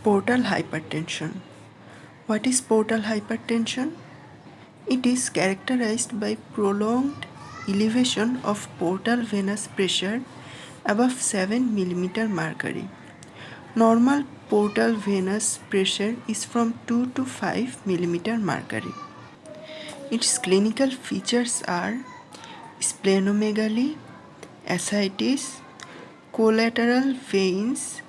Portal hypertension. What is portal hypertension? It is characterized by prolonged elevation of portal venous pressure above 7 mm mercury. Normal portal venous pressure is from 2 to 5 mm mercury. Its clinical features are splenomegaly, ascites, collateral veins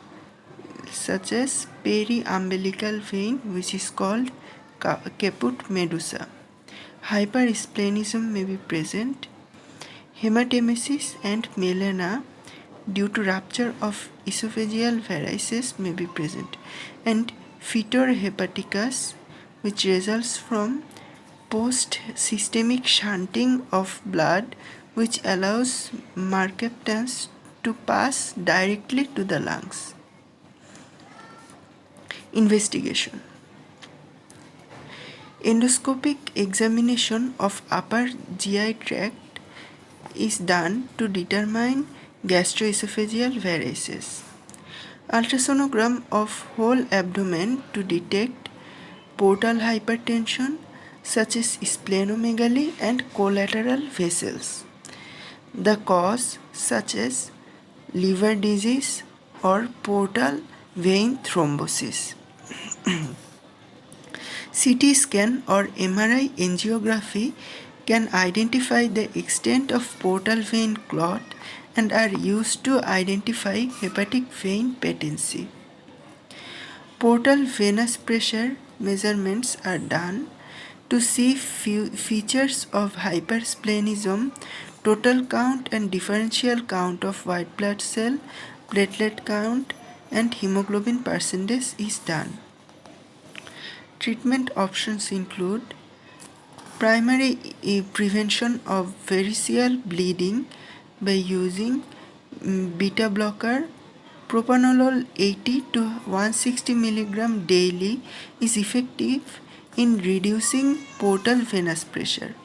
such as periumbilical vein, which is called caput medusa. Hypersplenism may be present. Hematemesis and melena due to rupture of esophageal varices may be present, and fetor hepaticus, which results from post-systemic shunting of blood, which allows mercaptans to pass directly to the lungs. Investigation. Endoscopic examination of upper GI tract is done to determine gastroesophageal varices. Ultrasonogram of whole abdomen to detect portal hypertension such as splenomegaly and collateral vessels. The cause such as liver disease or portal vein thrombosis. CT scan or MRI angiography can identify the extent of portal vein clot and are used to identify hepatic vein patency. Portal venous pressure measurements are done to see features of hypersplenism, total count and differential count of white blood cell, platelet count and hemoglobin percentage is done. Treatment options include primary prevention of variceal bleeding by using beta blocker. Propranolol 80 to 160 mg daily is effective in reducing portal venous pressure.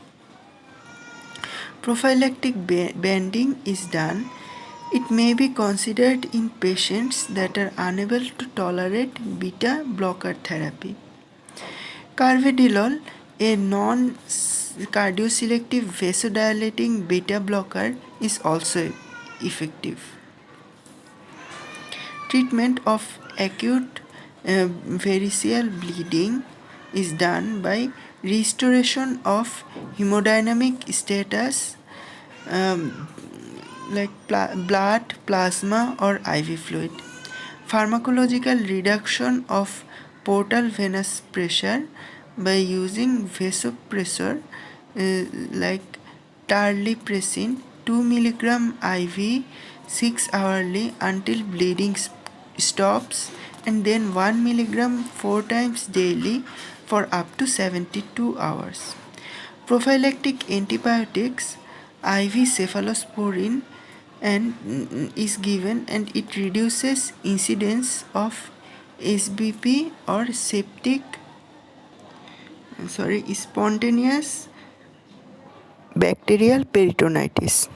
Prophylactic banding is done. It may be considered in patients that are unable to tolerate beta blocker therapy. Carvedilol, a non-cardioselective vasodilating beta blocker, is also effective. Treatment of acute variceal bleeding is done by restoration of hemodynamic status like blood, plasma or IV fluid. Pharmacological reduction of portal venous pressure by using vasopressor like terlipressin 2 mg IV 6 hourly until bleeding stops, and then 1 mg 4 times daily for up to 72 hours. Prophylactic antibiotics IV cephalosporin and is given, and it reduces incidence of SBP or spontaneous bacterial peritonitis.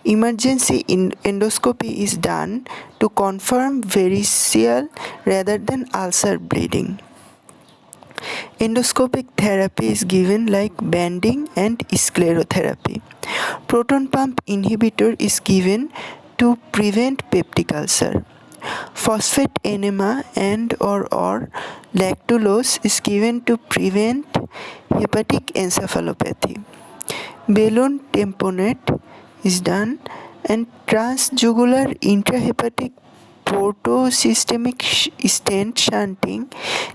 Emergency endoscopy is done to confirm variceal rather than ulcer bleeding. Endoscopic therapy is given like banding and sclerotherapy. Proton pump inhibitor is given to prevent peptic ulcer. Phosphate enema and or lactulose is given to prevent hepatic encephalopathy. Balloon tamponade is done, and transjugular intrahepatic portosystemic stent shunting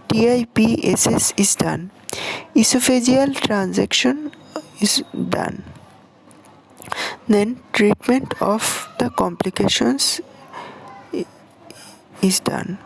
TIPSS is done. Esophageal transection is done. Then treatment of the complications is done.